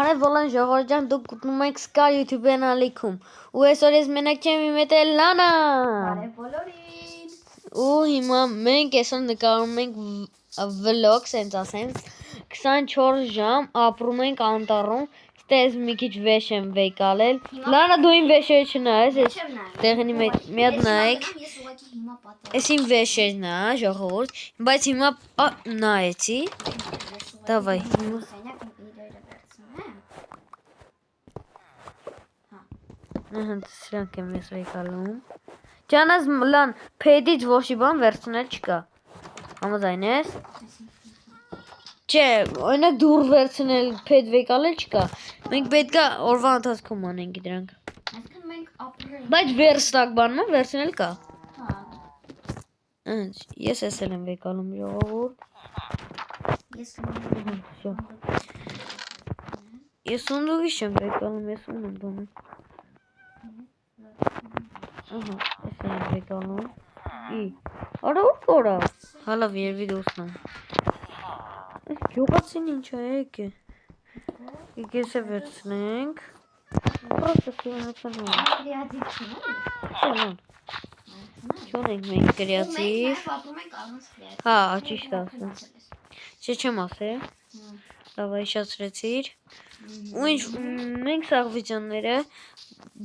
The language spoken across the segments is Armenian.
Բարև բոլան ժողովրդյան, դուք գտնում եք Scar YouTube каналիքում ու այսօր ես մենակ չեմ իմ հետ էլ Լանա։ Բարև բոլորին։ Ու հիմա մենք այսօր նկարում ենք vlog, սենց ասեմ, 24 ժամ ապրում ենք անտառում, ստեզ մի քիչ վեշ եմ վեկալել։ Լանա դու իմ վեշերը չնայես, ես տեղնի մեջ մի հատ նայեք։ Ես իմ վեշերն է, ժողովուրդ, բայց հիմա նայեցի։ Давай։ Սրանք եմ ես վեկալում։ Ճանաս լան, փեդից ոչի բան վերցնել չկա։ Համաձայն ես։ Չէ, օրինակ դուր վերցնել, փեդ վեկալել չկա։ Մենք պետքա օրվա ընթացքում անենք դրանք։ Այսինքն մենք ապրենք։ Բայց վերստակ բանն վերցնել կա։ Ես էսել եմ վեկալում ժողովուրդ։ Ես սունդուկի չեմ վեկալում, ես ուն եմ բանում։ Ահա, ես եմ վեկալում։ Արա ուր կորա։ Հալավ երվի դուսնամ։ Այս գյուղացին ինչ է եկե։ Եկես է վերցնենք։ Պրոստը կիվանացան հոմ։ Չոնենք մենք կրիացիվ։ Հա, ճիշտ ասում։ Չէ չեմ ասել։ Դավայ շացրեցիր։ Ու ինչ մենք սաղվիճանները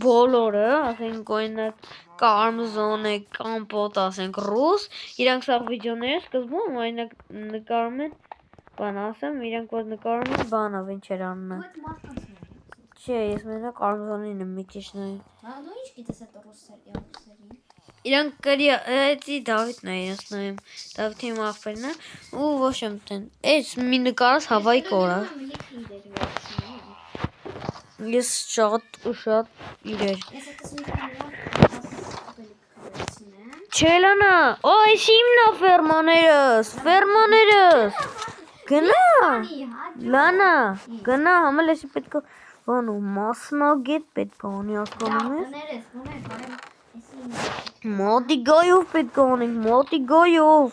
բոլորը, ասենք օրինակ կարմզոն է, կամպոտ, ասենք ռուս, իրանք սաղվիճանները սկզբում օրինակ նկարում են, բան ասեմ, իրանք որ նկարում են բանով ինչեր անունը։ Չէ, ես մենակ կարմզոնին եմ մի քիչ նայում։ Դու ինչ գիտես այդ ռուսերին։ Իրանք կրի Դավիթն է ես նայում, Դավիթի իմ աղբերն է, ու ոչ եմ տեն, այս մի նկարս հավայի կորա։ Ես շատ իրեր։ Չէ լանա, այս իմն է ֆերմաներս, գնա, լանա, գնա, համել էսի պետք է, բանու, մասնագետ պետք է անի ասկանում ես։ Մոտիգայով պետք է անենք, մոտիգայով։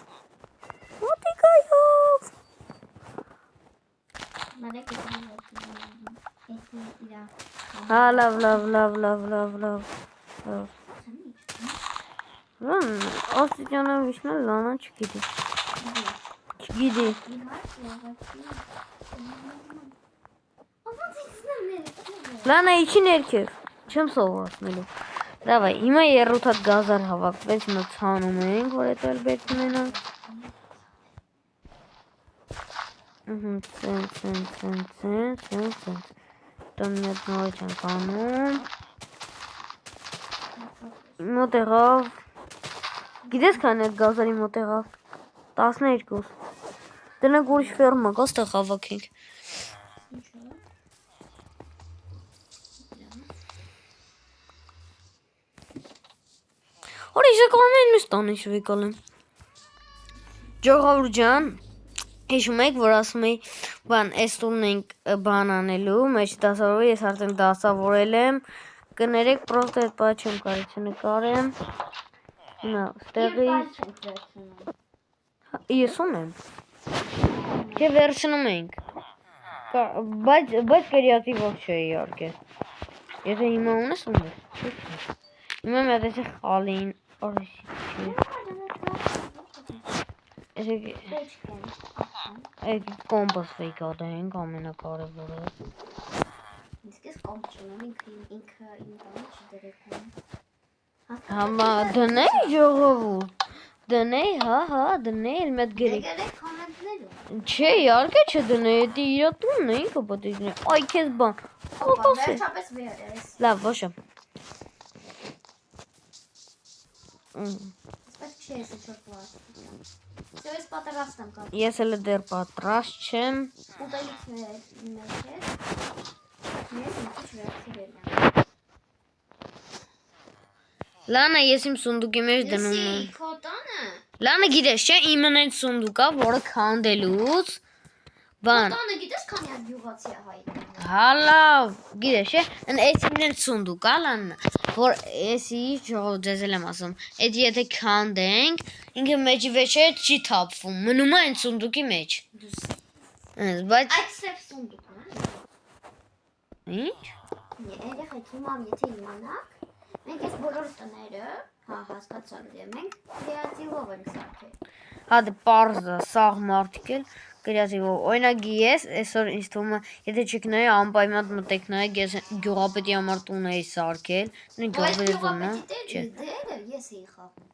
Հա, լավ։ Աստիճանը վիշնել լանա չգիտի։ Լանա իչի ներքև, չեմ սովորացնելու։ Դավայ, հիմա երրորդ հատ գազար հավաքվեց, հիմա ցանում ենք, որ էդ էլ պետք ունենանք։ Սենց։ Տոն մի հատ նորից ենք անում։ Մոտ եղավ։ Գիտես քանի այդ գազարի մոտ եղավ։ 12։ Դրանք ուրիշ ֆերմա կա, ստեղ հավաքենք։ Որ ես եկալում են միս տանիշ վեկալեմ։ Ժողովուրդ ջան, հիշում եք, որ ասում էի, բան, այս տունն ենք բան անելու, մեջ դասավորը ես արդեն դասավորել եմ, կներեք, պրոստը այդ պահ չեմ կարի չնկարեմ, նա, ստեղից, ես ունեմ, չէ վերցնում ենք, բայց կրիատի ոչ չէ իարկե, եթե հիմա ունես ունես, հիմա մետ էսի խալին, օրիսի չէ, այդ կոմպոս վեկադա ենք ամենակարևորը։ Իսկ ես կոմպ չունեմ, ինքը իմ տանը չդրեքում։ Համա դնեի ժողովուրդ, դնեի, հա, դնեի, էլ մետ գերի։ Դեգերեք կոմենտներում։ Չէ, իարկե չդնեի, էդի իրա տունն է, ինքը պոտ իգնե, այ կեզ բան, Վերջապես վերես։ լավ, ոչ եմ։ Պետք չի ես ինչ-որ պլաս։ Ես պատրաստ եմ կապ։ Ես էլ դեռ պատրաստ չեմ։ Ուտելիք մեջ ես։ Ես ինչ վերցրել եմ։ Լանա, ես իմ սունդուկի մեջ դնում եմ։ Լսի, քո տանը։ Լանը գիտես, չէ, իմն այդ սունդուկա, որը քանդելուց, բան։ Քո տանը գիտես քանի հատ գյուղացի է հայտնի։ Հա լավ, գիտես, չէ, այս իմն այդ սունդուկա, Լանա, որ էսի ժողով ձեզ էլ եմ ասում, այդ եթե քանդենք, ինքը մեջի վեճը չի թափվում, մնում է այն սունդուկի մեջ։ Բայց Այդ սև սունդուկն է։ Ինչ։ Երեխեք հիմա եթե իմանաք, մենք այս բոլոր տները, հա, հասկացաք դե, մենք կրեատիվով ենք սարքել։ Հա դե պարզ է, սաղ մարդիկ էլ կրեատիվով։ Օրինակ ես այսօր ինձ թվում է, եթե չեք նայ անպայման մտեք նայեք, ես գյուղապետի համար տուն էի սարքել, գյուղապետի տունն է, չէ։ Դերը ես էի խաղում։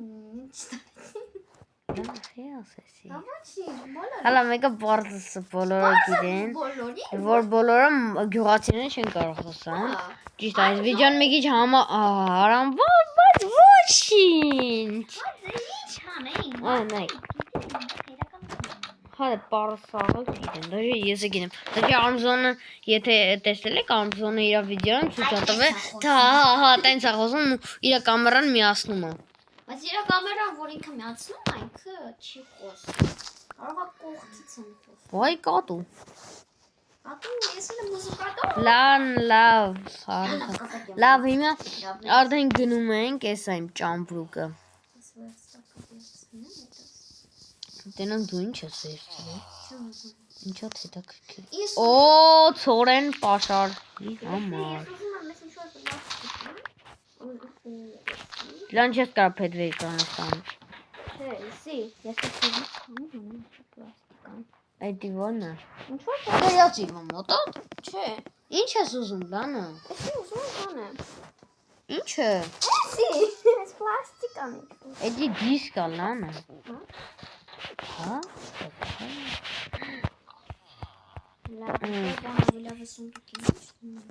Ինչ Ինչի ասեցի։ բոլորը։ Հələ մեկը պարզը բոլորը գիտեն, որ բոլորը գյուղացիները չեն կարող խոսալ։ Ճիշտ այս վիճան մի քիչ հարամբար, բայց ոչինչ։ Ինչ անենք։ Նայ։ Հələ պարզը գիտեն, դաժե ես գիտեմ։ Դաժե Արմզոնը, եթե տեսել եք Արմզոնը իր վիդեոն ցույց տվել, հա, տենց է խոսում ու իր կամերան միացնում է։ Բայց իր կամերան, որ ինքը միացնում է, ինքը չի խոսում։ Կարող է կողքից են խոսում։ Վայ կատու։ Կատու, ես էլ եմ ուզում կատու։ Լավ, հիմա արդեն գնում ենք այս այն ճամպրուկը։ Տենան դու ինչ ես վերցրել։ Ինչա հետաքրքիր։ Օ, ցորեն պաշարի համար։ Լան չես կարող փետրի էկրանը ստանալ։ Չէ, լսի, ես քանի պլաստիկան։ Այդ ո՞րն է։ Ինչ որ Կրեատիվը մոտա։ չէ։ Ինչ ես ուզում, Լանը։ Էսի ուզում եմ բանը։ Ինչը։ Էսի, այս պլաստիկան է։ Էդի դիսկ է, Լանը։ Հա։ Լավ, սունդուկին։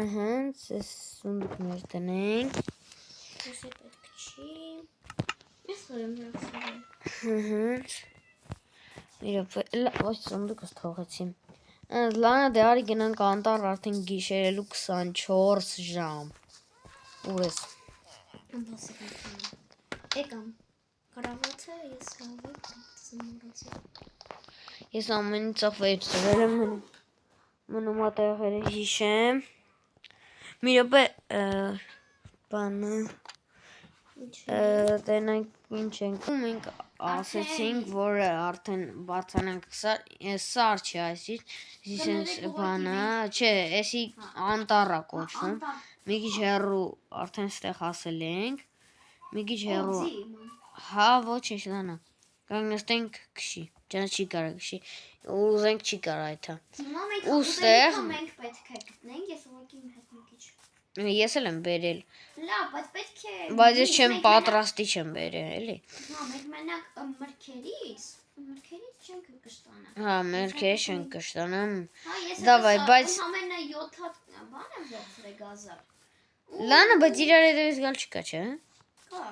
Ահա, այս սունդուկներ տնենք։ Ոսի պետք չի։ Ես խորեմ վերցրել։ Ահա։ Ոչ սունդուկս թողեցի։ Լանը դե արի գնանք անտառ արդեն գիշերելու 24 ժամ։ Ուր ես։ Եկամ։ Կարավաթը ես հավեք ծնորացի։ Ես ամենից վերցրել եմ մնում ատեղերը հիշեմ։ Մի րոպե բանը տենանք ինչ ենք մենք ասեցինք որ արդեն բարձանանք սար չի այսինքն բանը չէ էսի անտառա կոչվում մի քիչ հեռու արդեն ստեղ հասել ենք մի քիչ հեռու հա ոչինչ լանա կանգնեցինք քշի ջան չի կարա քշի ուզենք չի կարա այդա ուստեղ մենք պետք է գտնենք ես ուղղակի իմ հետ մի քիչ Ես էլ եմ բերել։ Լավ, բայց պետք է Բայց ես չեմ պատրաստի չեմ բերել, էլի։ Հա, մենք մենակ մրգերից չենք կշտանա։ Հա, մրգերից չենք կշտանա։ Հա, ես Դավայ, բայց ամենը 7 բան եմ վերցրել գազար։ Լանը, բայց իրար հետևից գալ չկա, չէ՞։ Կա։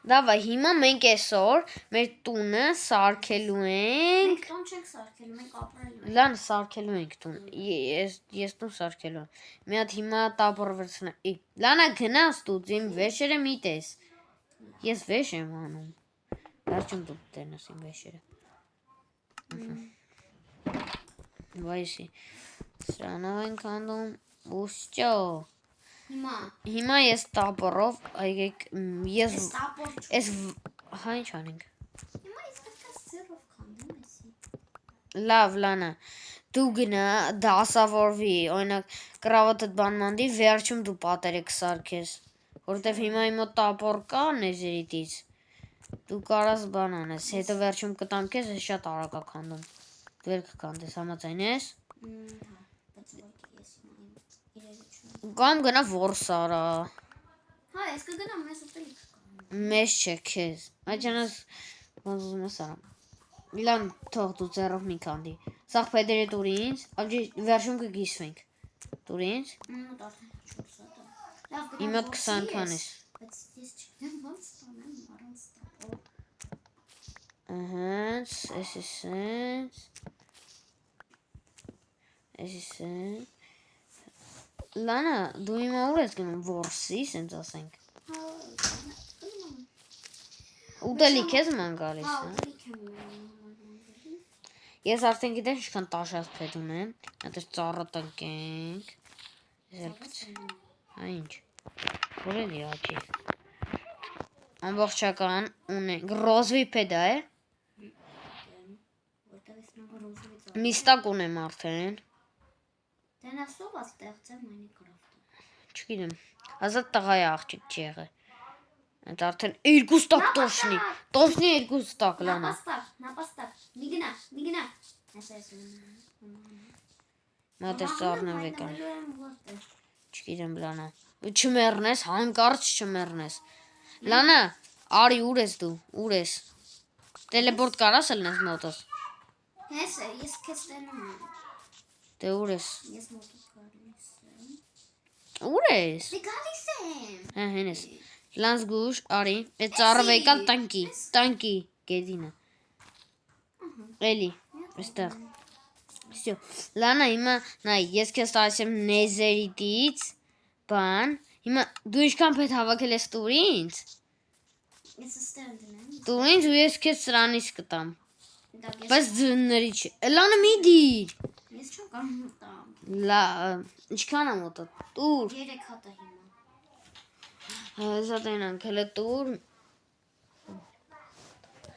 Դավայ, հիմա մենք այսօր մեր տունը սարքելու ենք։ Մենք տուն չենք սարքելու, մենք ապրելու ենք։ Լան սարքելու ենք տուն։ Ես տուն սարքելու եմ։ Մի հատ հիմա տապոր վերցնեմ։ Լանա գնաս դու իմ վեշերը մի տես։ Ես վեշ եմ անում։ Վերջում դու տենաս իմ վեշերը։ Վայսի։ Սրանով ենք անում ուստյո։ Հիմա ես տապորով, այգեք ես ես հա ինչ անենք։ Հիմա ես պետք է սերով քանդեմ էսի։ Լավ, Լանա։ Դու գնա դասավորվի, օրինակ կրավատդ բանմանդի վերջում դու պատերը կսարքես, որովհետև հիմա իմ մոտ տապոր կա նեզերիտից։ Դու կարաս բան անես, հետո վերջում կտամ քեզ, ես շատ արագ ա քանդում։ Դու էլ կքանդես, համաձայն ես։ Կամ գնա որս արա։ Հա, ես կգնամ մեզ ուտելիք կգամ։ Մեզ չէ, քեզ։ Այջանաս ուզում ես արա։ Լան թող դու ձեռով մի քանդի։ Սաղ փեդերը տուր ինձ, ապջի վերջում կգիսվենք։ Տուր ինձ։ Իմ մոտ 20 քան ես։ Բայց ես չգիտեմ ոնց ստանեմ առանց տապոր։ Ահա, էսի։ Լանա, դու հիմա ուր ես գնում որսի, սենց ասենք։ Ուտելիք ես ման գալիս, հա։ Ես արդեն գիտեմ ինչքան տաշած փեդ ունեմ, այդպես ծառը տնկենք։ Հա ինչ։ Որ էլի աճի։ ամբողջական ունենք ռոզվի պետա է միստակ ունեմ արդեն Դե նա սով է ստեղծել Minecraft-ը։ չգիտեմ ազատ տղա է աղջիկ չի եղել այդ արդեն 2 ստակ տոշնի 2 ստակ լանա Նապաստակ, մի գնա։ մատես առնեմ վեկան չգիտեմ լանա չմեռնես հանկարծ չմեռնես լանա արի ուր ես դու ուր ես տելեպորտ կարաս ելնես մոտս Հես է, ես քեզ տենում եմ։ դե ուր ես Ես մոտս գալիս եմ։ ուր ես Դե գալիս եմ։ հա հեն ես լանց գուշ արի այդ ծառը վեկալ տանկի գեդինը էլի այստեղ Всё լանա հիմա նայ ես քեզ տալիս եմ նեզերիտից բան հիմա դու ինչքան պետք հավաքել ես տուր ինձ Ես ստեղ դնեմ։ տուր ինձ ու ես քեզ սրանից կտամ Դակ ես բայց ձնների չի լանա մի դիր ես չեմ կարող տամ։ լա ինչքան է մոտը տուր 3 հատ է հիմա։ հեսա տենանք հələ տուր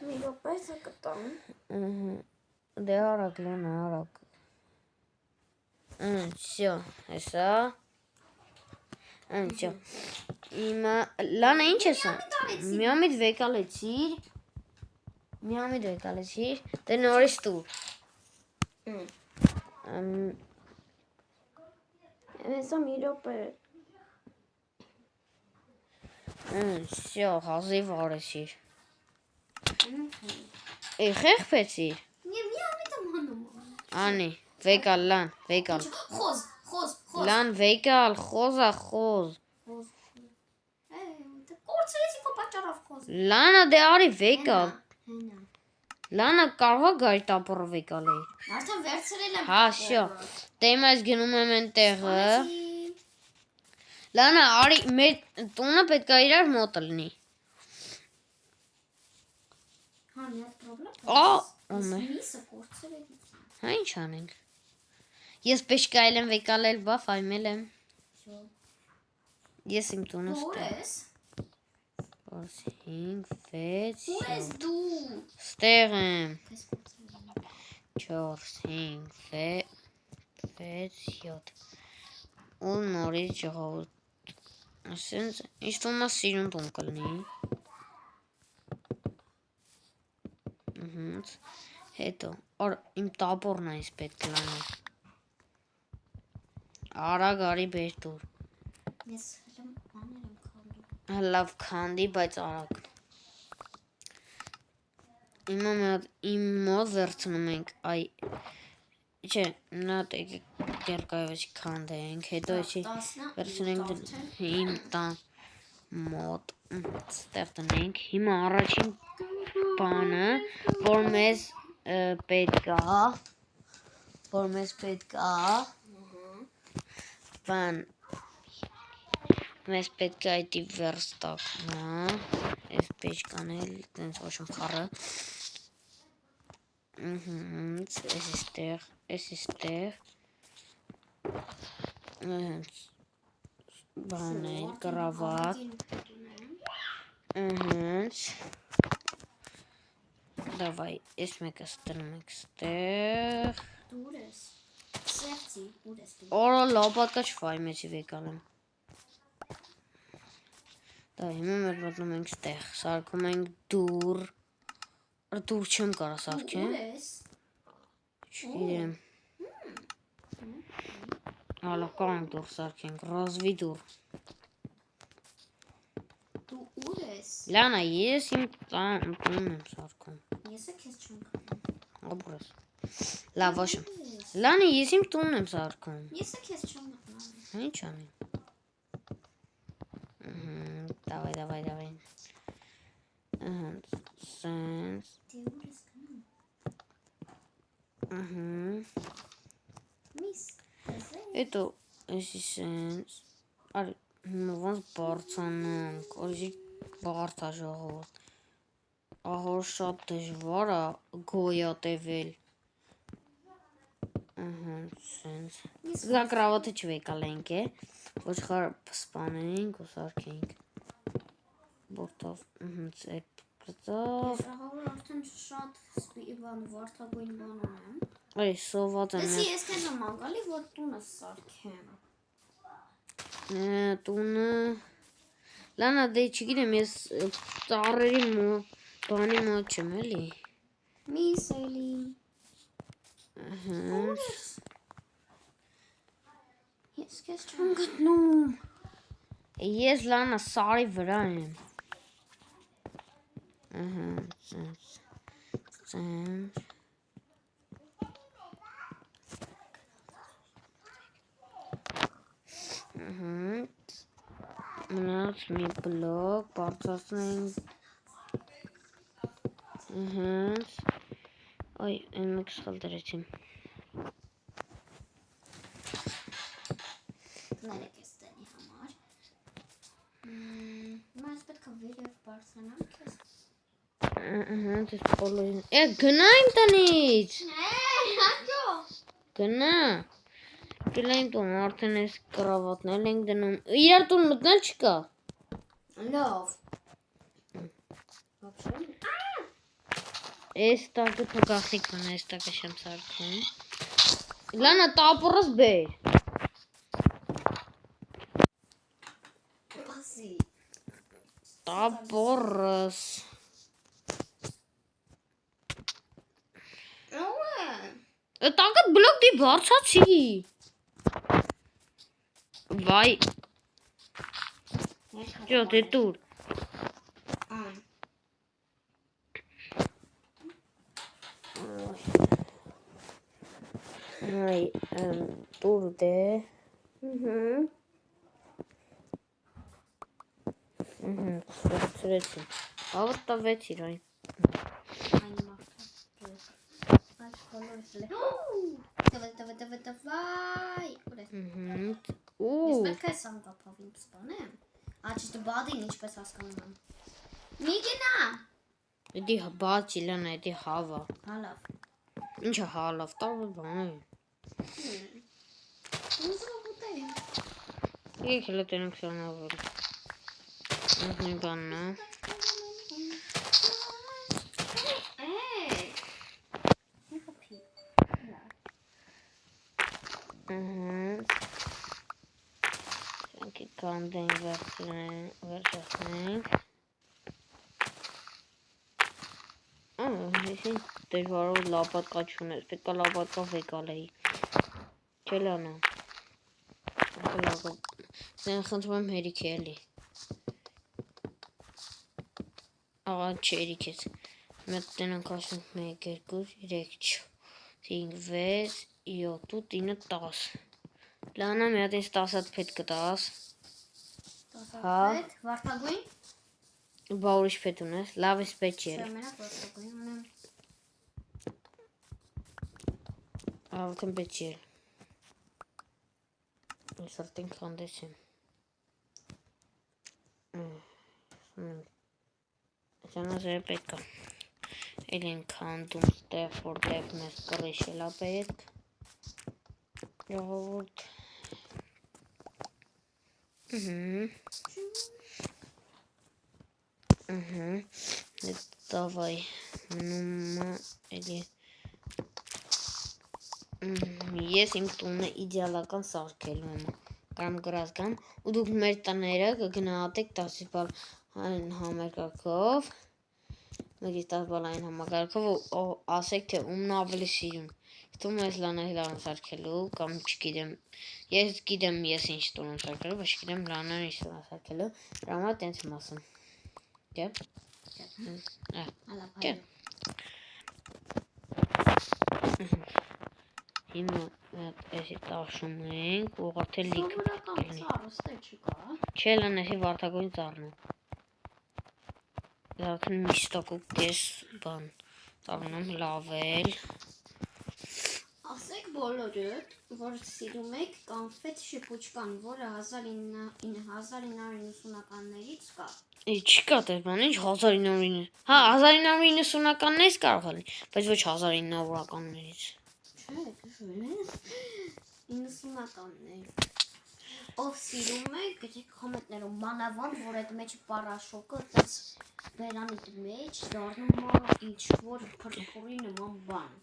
Մի րոպե կտամ։ դե արագ լանա արագ всё հեսա всё հիմա լանա ինչ ես միամիտ վեկալեցիր դե նորից տուր Հեսա մի րոպե։ всё հազիվ արեցիր խեղբեցիր Մի ամիտ եմ հանում։ անի վեկալ լան վեկալ Խոզ։ լան վեկալ խոզա խոզ Կորցրեցի քո պատճառով խոզ։ լանա դե արի վեկալ Հենա։ լանա կարող է գայ տապորը վեկալի Արդեն վերցրել եմ։ հա всё դե հիմա ես գնում եմ այնտեղը լանա արի մեր տունը պետք է իրար մոտ լինի Հա մի հատ պրոբլեմ։ Միսը կորցրել եմ։ հա ինչ անենք ես պետք է այլեմ վեկալել բա ֆայմել եմ ես իմ տունը Ուր ես։ 5 6 Ուր ես դու։ ստեղ եմ Քեզ կորցրել եմ։ 4 5 6 7 ու նորից ժողովուրդ ասենց ինչ տունը սիրուն տուն կլինի հետո իմ տապորն այս պետք լանի արագ արի բեր տուր Ես հենց բաներ եմ քանդում։ լավ քանդի բայց արագ հիմա մենք իմ մոտ վերցնում ենք այ չէ նա դերկայով քանդենք հետո էսի վերցնենք իմ տան մոտ ստեղ տնենք հիմա առաջին բանը որ մեզ պետք է բան մեզ պետք է այդի վերստակն այս պեչկանել տենց ոչ խառը էս ստեղ բաներ կրավատ Давай, ես մեկը ստնում ենք ստեղ Դուր ես։ Սերցի, ուր ես դու։ Օրա լապատկա չվայմեցի վեկալեմ Դա հիմա մեր մտնում ենք ստեղ Սարկում ենք դուր Դուր չեմ կարա սարքեմ Ուր ես։ Չգիտեմ Հալա կանք դուր սարքենք Ռոզվի դուր Դու ուր ես։ Լանա ես իմ տունն եմ սարքում Ես քեզ չեմ գտնում։ Աբրես Լավ ոչմ Լանա ես իմ տունն եմ սարքում Ես քեզ չեմ գտնում։ Ինչ անեմ Давай Սենց Դե ուր ես գնում։ Միս։ Հետո էսի սենց Արի ոնց բարձանանք Օրիջի բարդ է ժողովուրդ Ահոր շատ դժվար է գոյատևել Սենց Գա կրավատը չվեկալենք է Ոչխար սպանենք ու սարքենք Որտով ծեր կծավ։ Ահավոր արդեն շատ բան վարդագույն բան ունեմ։ Այ սոված եմ։ Լսի, ես քեզ եմ անգալի, որ տունը սարքեմ։ Տունը Լանա դե չգիտեմ ես ծառերի բանի մոտ չեմ էլի։ Միս էլի։ Ես քեզ չեմ գտնում։ Ես Լանա սարի վրա եմ։ Մնաց մի բլոկ, բարձրացնենք։ Այ, այն մեկ սխալ դրեցիմ։ Ներեք ես տենի համար։ Մաս պետք է վերև բարձրանամ քեզ։ Դες բոլորին։ Գնա իմ տնից։ Հատո։ Գնա։ Գնա իմ տուն, արդեն ես կրավատնել ենք դնում։ Իրար տուն մտնել չկա։ Լավ։ Այս տակը փոքախնիկ մնա, այս տակը շեմ սարքում։ Լանա տապորս բեր։ Բասի։ Տապորս։ Տակը բլոկ դի բարձացի։ Վայ։ Ջո, դե տուր։ Այ, տուր դե։ Սրեցին։ Ավր տավեցիր այն։ Давай. Ու։ Ես պետք է սամ կապավին սպանեմ։ Աչիստը բադին ինչպես հասկանում եմ։ Մի գնա։ Էդի բացի լանա, էդի հավա։ Հալավ։ Ինչը հալավ, տարբեր բան է։ Ուզում ուտել։ Եկ հելը տենենք սանավոր։ Մի բանն է։ Սենքի կանդեն վերջացնենք։ Հեսին դժվարով լապատկա չունես, պետք է լապատկա վեկալ էի։ Չէ լանա։ Սեն խնդրում եմ հերիք է էլի։ Աղա չերիք ես։ Մետ տենանք ասենք 1, 2, 3, 4, 5, 6, 7, 8, 9, 10։ Լանա մի հատ ինձ 10 հատ փետ կտաս։ 10 հատ վարդագույն։ Բա ուրիշ փետ ունես, լավ ես պետք չէ։ Մենակ վարդագույն ունեմ։ Արդեն պետք չէ։ Ես արդեն քանդես եմ։ Ճանաչել պետք է։ Էլ են քանդում ստեղ, որտեղ մեզ կռիչ էլա պետք։ Ժողովուրդ։ Давай, մնում էլի։ Ես իմ տունը իդեալական սարքելու եմ։ Կամ գրած գամ, ու դուք մեր տները կգնահատեք 10 բալ այն համակարգով։ Մեկից 10 բալ այն համակարգով ու ասեք թե ումն ավելի սիրում։ Թվում ես լանա հիլարում սարքելու կամ չգիտեմ։ Ես գիտեմ ես ինչ տուն եմ սարքելու, բայց չգիտեմ լանան ինչ տուն եմ սարքելու։ Դրա համար տենց եմ ասում։ Դե։ Դե։ Հիմա էսի տաշում ենք, ուղղաթե լիք կլինի։ Չէ լան էսի վարդագույն ծառն է։ Արդեն միստակու կես բան ծառն եմ լավել։ Ասեք բոլորդ, որ սիրում եք կանֆետ շիպուչկան, որը 1990-ականներից կա։ Չկա դեր բան, ինչ 1990։ Հա 1990-ականներից կարող է լինի, բայց ոչ 1900-ականներից։ Չէ, քշվել է 90-ականներ։ ով սիրում է, գտեք կոմենտներում մանավանդ, որ այդ մեջ պարաշոկը այդպես բերանի մեջ դառնում է ինչ-որ փրփուրի նման բան։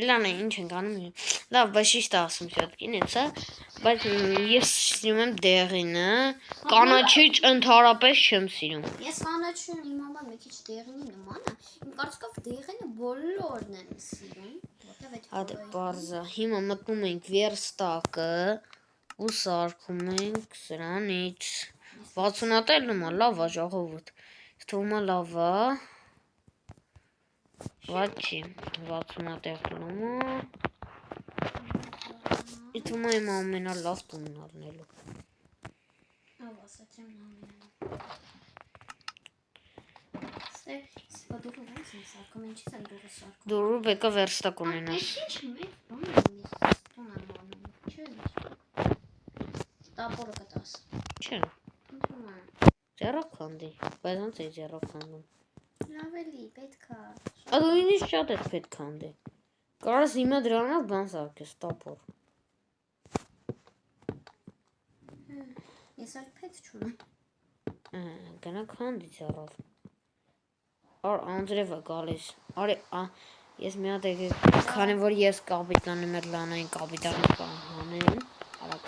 Լանը ինչ ենք անում։ Լավ, բայց ճիշտ ասում всё-таки ինձ, բայց ես սիրում եմ դեղինը, կանաչիչ ընդհանրապես չեմ սիրում։ Ես կանաչին իմ համար մի քիչ դեղինի նման է։ Իմ կարծիքով դեղինը բոլորն են սիրում, որտեղ այդ Հա բարձա։ Հիմա մտնում ենք վերստակը ու սարքում ենք սրանից 60-ը լնումա, լավ է ժողովուրդ։ Թվում է լավ է։ Վաչի 60-ը լնումա։ Թվում է իմ ամենալավ տունն առնելու։ Ավ ասացեմ նամենալը։ Դուրը ոնց եմ սարքում, ինչի՞ս եմ դուրը սարքում։ Դուրը բեկա վերստակ ունենաս։ Ինչ մեծ բան եմ ես տուն եմ անում, չէ՞։ Տապորը կտաս։ Չէ։ Ընդում եմ։ Ձեռով քանդի, բայց ոնց է ձեռով քանդում։ Լավ էլի, պետք է։ Դու ինձ շատ է պետք քանդի։ Կարաս հիմա դրանով բան սարքես, տապոր։ Ես այլ պետք չունեմ։ Գնա քանդի ձեռով։ Անձրև է գալիս։ Արի, ես մի հատ եկեք, քանի որ ես կապիտանի մեր լանային կապիտանի հանեմ, արագ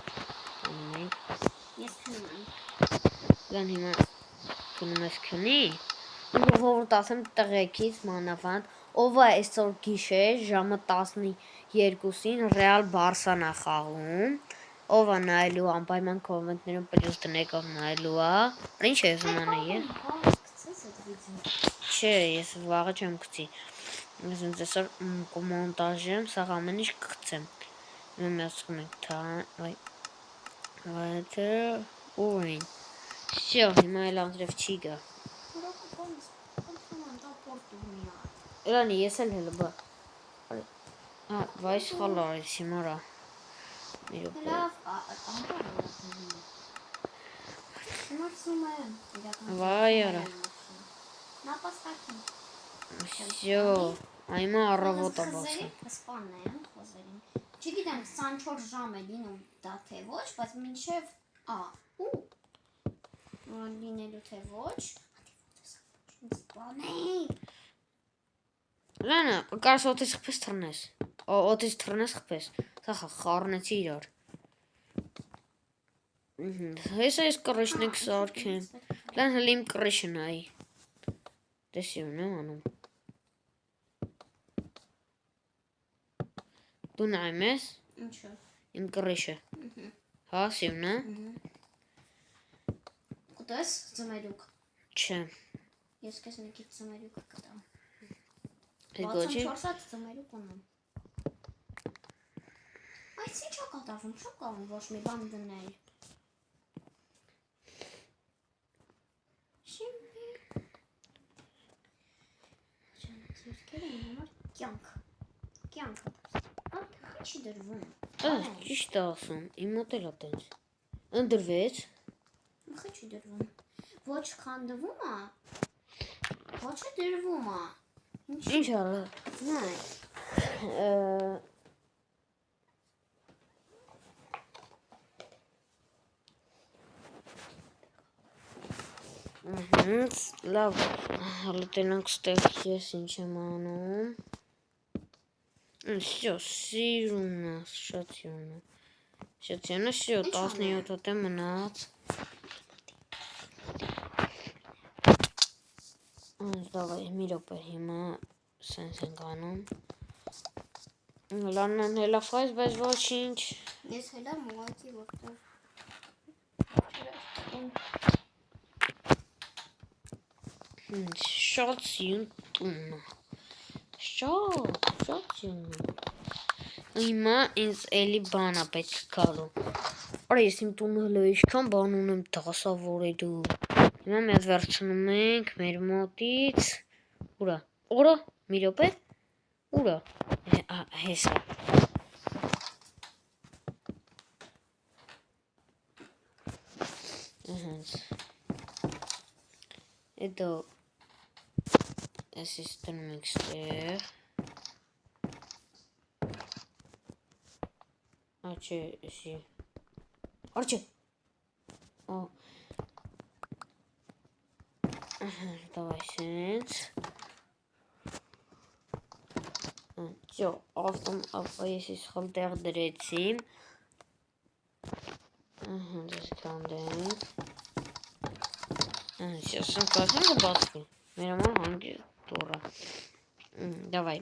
անում ենք։ Ես քնում եմ։ Լան հիմա քնում ես քնի։ Որ ասեմ տղեկից մանավանդ, ով է այսօր գիշեր ժամը 12-ին Ռեալ Բարսան է խաղում, ով է նայելու անպայման կոմենտներում պլյուս դնեք ով նայելու է։ Ինչ ես անում ես։ Չէ, ես վաղը չեմ գցի։ Ես ինձ այսօր կմոնտաժեմ, սաղ ամեն ինչ կգցեմ։ Հիմա միացնում ենք Ուին։ Всё, հիմա էլ անձրև չի գա։ Լանի, ես էլ հելը բա։ Վայս խալ արեց հիմարա։ Լավ, Մորսում եմ։ Վայ արա։ Նապաստակին։ Всё, այմա առավոտ է բացում։ Սպանն են խոզերին։ Չգիտեմ 24 ժամ է լինում դա թե ոչ, բայց մինչև լինելու թե ոչ։ Սպանեի։ Լանը, կարս օտից խպես թռնես։ Օտից թռնես խպես։ Սախա խառնեցի իրար։ Ես կռիշնիկ սարքեմ։ Լան հələ իմ կռիշը նայի։ Տեսի ունեմ անում։ Դու նայում ես։ Ինչո՞։ Իմ կռիշը։ Հա, սիվն է։ Կտես ծմերուկ։ Չէ։ Ես քեզ մի քիչ ծմերուկ կտամ։ Այդ գոչի։ 64 հատ ծմերուկ ունեմ։ Այս ի՞նչ է կատարվում, չո կարող ոչ մի բան դնել։ Շիմի։ Երկերը իմ համար կյանք։ Կյանքը։ Ինչի դրվում։ Ճիշտ է ասում, իմ մոտ էլ է տենց։ Ընդրվեց։ Ինչի դրվում։ Ոչ քանդվում է։ Ոչ դրվում է։ Ինչ արա։ Նայ։ Լավ, հələ տենանք ստեղ ես ինչ եմ անում։ Всё, սիրուն է, շատ սիրուն է։ Շատ սիրուն է, всё, 17 հատ է մնաց։ Давай, մի րոպե հիմա սենց ենք անում։ Լանն հելաֆայս, բայց ոչինչ։ Ես հելա մուղակի որտեղ։ Շատ սիրուն տունն է։ Շատ սիրուն է։ Հիմա ինձ էլի բան է պետք գալու։ Արա ես իմ տունը հələ ինչքան բան ունեմ դասավորելու։ Հիմա մի հատ վերցնում ենք մեր մոտից։ Ուրա։ Օրա, մի րոպե։ Ուրա։ Հեսա։ Հենց։ Հետո էսից դնում ենք ստեղ։ Չէ, էսի։ Արջը։ Давай сенс. Всё, если схалтер дրեցի։ Դες կանդենք։ Сейчас կասեմ կբացվի։ Մեր համար հանգիստ տուրը։ Давай։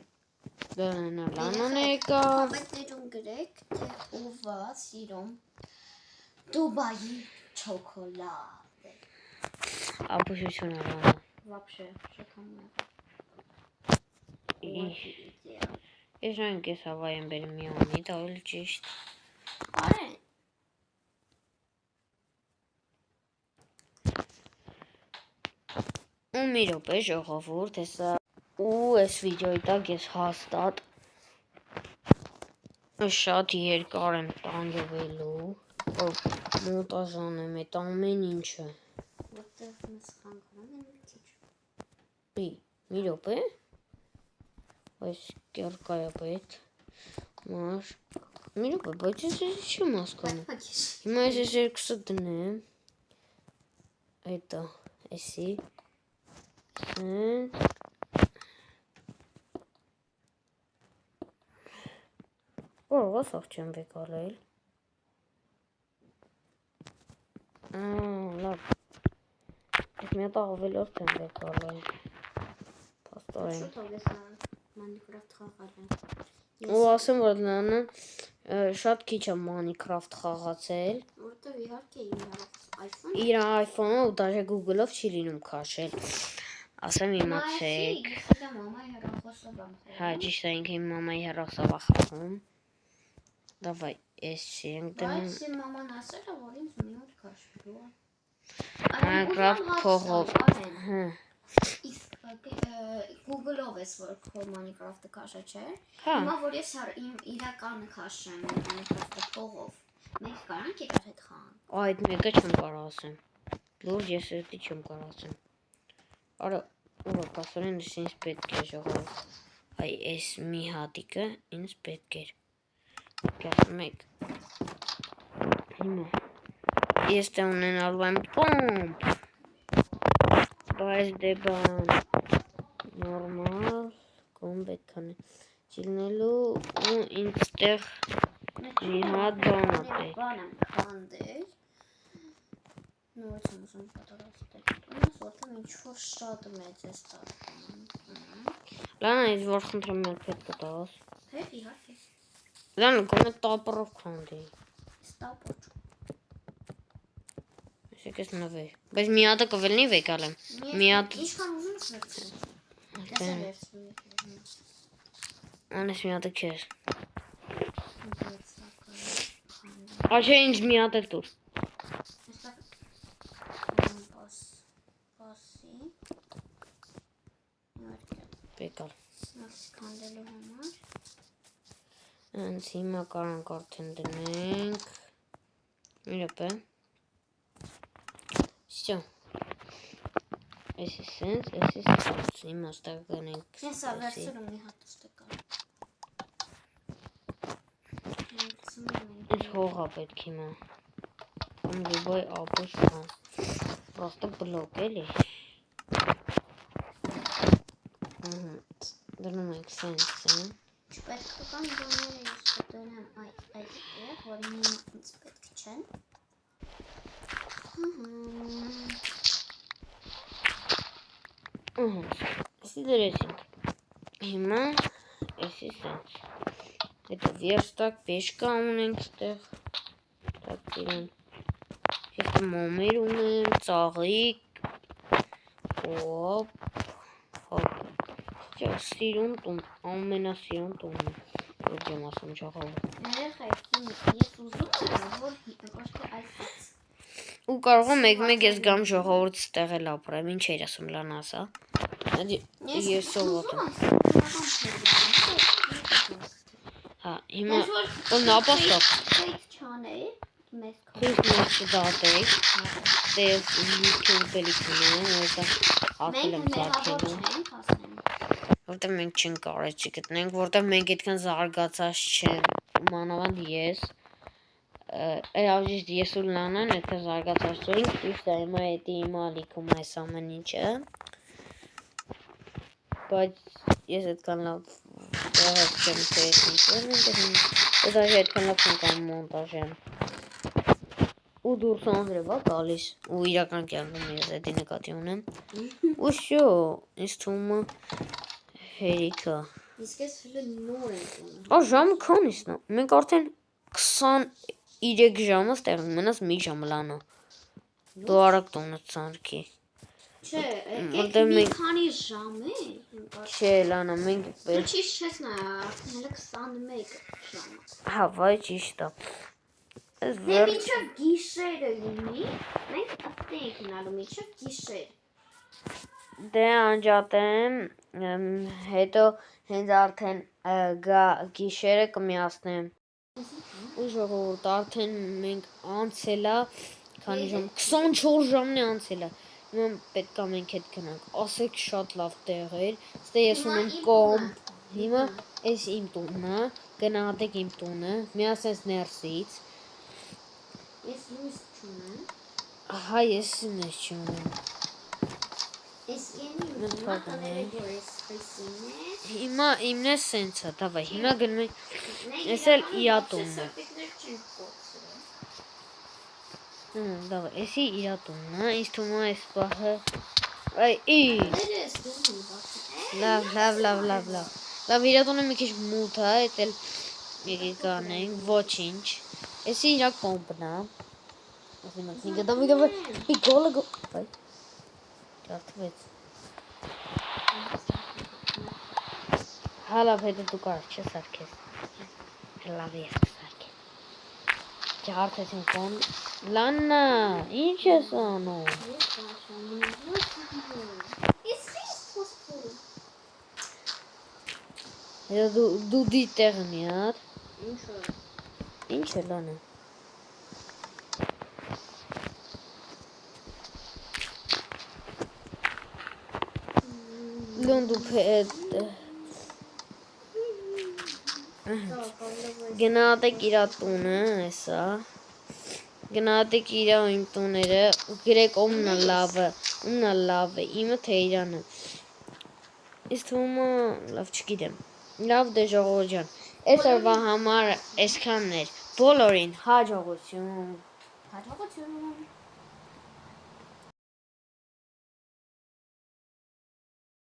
Լանան եկա։ Համետներում գրեք, թե ով է սիրում Դուբայի չոկոլադ։ Ապուշություն լանա։ Вообще, շքամը։ Ես այն կես հավայեմ բերեմ միամի, դա էլ ճիշտ։ Արեն։ Ու մի րոպե ժողովուրդ, հեսա ու այս վիդեոյի տակ ես հաստատ շատ երկար եմ տանջվելու, որ մոնտաժանեմ այդ ամեն ինչը։ Որտեղ մեզ խանգարում են մի քիչ։ Մի րոպե։ Այս կերկայա պետ։ Մար։ Մի րոպե, բայց ես չեմ հասկանում։ Հիմա ես երկուսը դնեմ։ Այդա, էսի։ Որով ասաղ չեմ վեկալել։ Լավ։ Ես մի հատ ավելորդ եմ վեկալել։ Պաստորեն։ Շուտով ես Minecraft խաղալ եմ։ Ու ասեմ, որ Լանը շատ քիչ է Minecraft խաղացել։ Որտեղ իհարկե iPhone։ Իր iPhone-ը ու դաժե Google-ով չի լինում քաշել։ Ասեմ իմացեք։ Հա, ճիշտ է, ինքը իմ մամայի հեռախոսով է խաղում։ Давай, էսի ենք դնում։ Բայց իմ մաման ասել է, որ ինձ մի օր քաշվելու է։ Minecraft փողով։ Իսկ Google-ով ես որ քո Minecraft-ը քաշա, չէ՞։ Հա։ Հիմա որ ես իմ իրականը քաշեմ Minecraft-ը փողով, մենք կարանք իրար հետ խաղանք։ Այդ մեկը չեմ կարող ասեմ։ Լուրջ ես էդի չեմ կարող ասեմ։ Արա, ուղղ կասորեն ինձ պետք է ժողով։ Այ այս մի հատիկը ինձ պետք էր։ Կասում եք։ Հիմա ես դե ունենալու եմ կոմպ։ Բայց դե բան նորմալ կոմպ պետքան է չիլնելու ու ինձ տեղ մի հատ բան ատե։ Բան եմ քանդել։ Նորից եմ ուզում պատրաստել։ Ոնց որտեղ ինչ-որ շատ մեծ է ստացվում։ Լանա, ես որ խնդրեմ մեկ պետք է տաս։ Հետ իհարկե։ Լանա, գոնե տապրով քանդի։ Ստապոչ։ Եկեք ես նվեր։ Բայց մի հատը կվելնի վեկալեմ։ Մի հատ Ինչքան ուզում ես վերցրու։ Դեսա վերցրու։ անես մի հատը քեզ։ Աշե ինձ մի հատ էլ տուր։ Պասի։ Վեկալ։ Քանդելու համար։ Անց հիմա կարանք արդեն դնենք։ Մի րոպե։ Всё։ Էսի սենց, հիմա ստեղ գնենք։ Ես ավերցրում մի հատ ստեկա։ Ինձ հողա պետք հիմա։ Կամ լիբոյ ապուշ կան։ Պրոստը բլոկ էլի։ Դնում ենք սենց, Չպետքական բաները ես կտորեմ այդտեղ, որ ինձ պետք չեն։ Էսի դրեցինք։ Հիմա էսի սենց։ Հետո վերստակ պեշկա ունենք ստեղ։ Так իրեն։ Հետո մոմեր ունեմ, ծաղիկ։ Հոպ։ Սիրուն տուն, ամենասիրուն տունն է, որ ջեմ ասում ճաղավը։ Ներեխայք, ես ուզում եմ, որ ոչ թե այսից։ Ու կարող եմ մեկ-մեկ ես գամ ժողովուրդ ստեղ էլ ապրեմ, ինչ էր ասում լան ասա։ Ես սովոտում։ Հա, հիմա որ նապաստակ։ Պետք չանել, մեզ Խույս մեզ չդատեք, դե ես YouTube-էլի կունեմ, որտեղ ակել եմ զարկելու։ Որտեղ մենք չենք կարեցի գտնենք, որտեղ մենք այդքան զարգացած չենք, մանավանդ ես, Այավջից ես ու լանան եթե զարգացածոյինք ճիշտ է հիմա էդի հիմա ալիքում այս ամեն ինչը բայց ես այդքան լավ վաղած չեմ թե ես ինչ-որ ես այժ այդքան լավ չեմ կամ մոնտաժեմ ու դուրս անձրև է գալիս ու իրական կյանքում ես էդի նկատի ունեմ ու շո ինձ թվում է հերիքա Իսկ ես հլը նոր ենք ունում։ ժամը քանիսն է մենք արդեն 23 ժամը ստեղ մնաց մի ժամ լանա դու արագ տունը ցանկի Չէ, Որտե եկեք մի մենք- քանի ժամ է։ չէ լանա մենք Դու ճիշտ չես նայ, արդեն հələ 21 ժամ։ հա վայ ճիշտ է այս Դե վերջ մինչև գիշերը լինի, մենք ըստ ենք գնալու մինչև գիշեր։ դե անջատեմ հետո հենց արդեն գա գիշերը կմիացնեմ ու ժողովուրդ արդեն մենք անցել է քանի ժամ 24 ժամն է անցել է հիմա պետք է մենք հետ գնանք ասեք շատ լավ տեղ էր ստե ես ունեմ կոմ հիմա էս իմ տունն է գնահատեք իմ տունը միասնես ներսից Ես լույս չունեմ։ հա ես ինձ չունեմ Ես գենի մատները որ ես խիսին է։ հիմա իմն է սենց է դավայ հիմա գնում ենք Ես էլ իրա տունն է դավայ էսի իրա տունն է ինձ թվում է այս պահը այ լավ իրա տունը մի քիչ մութ է էդ էլ եկեք կանենք ոչինչ էսի իրա կոմպն է դավայ գոլը վայ ջարդվեց հա լավ հետո դու կարող չես սարքես լավ ես կսարքես ջարդեցին կոն լաննա ինչ ես անում հետո դու դիտեղ մի հատ ինչ է լանա լոնդու գնահատեք իրա տունը էսա գնահատեք իրա ու իմ տուները ու գրեք ումն է լավը իմը թե իրանը ինձ թվում է լավ չգիտեմ լավ դե ժողովուրդ ջան այս օրվա համար այսքանն էր բոլորին հաջողություն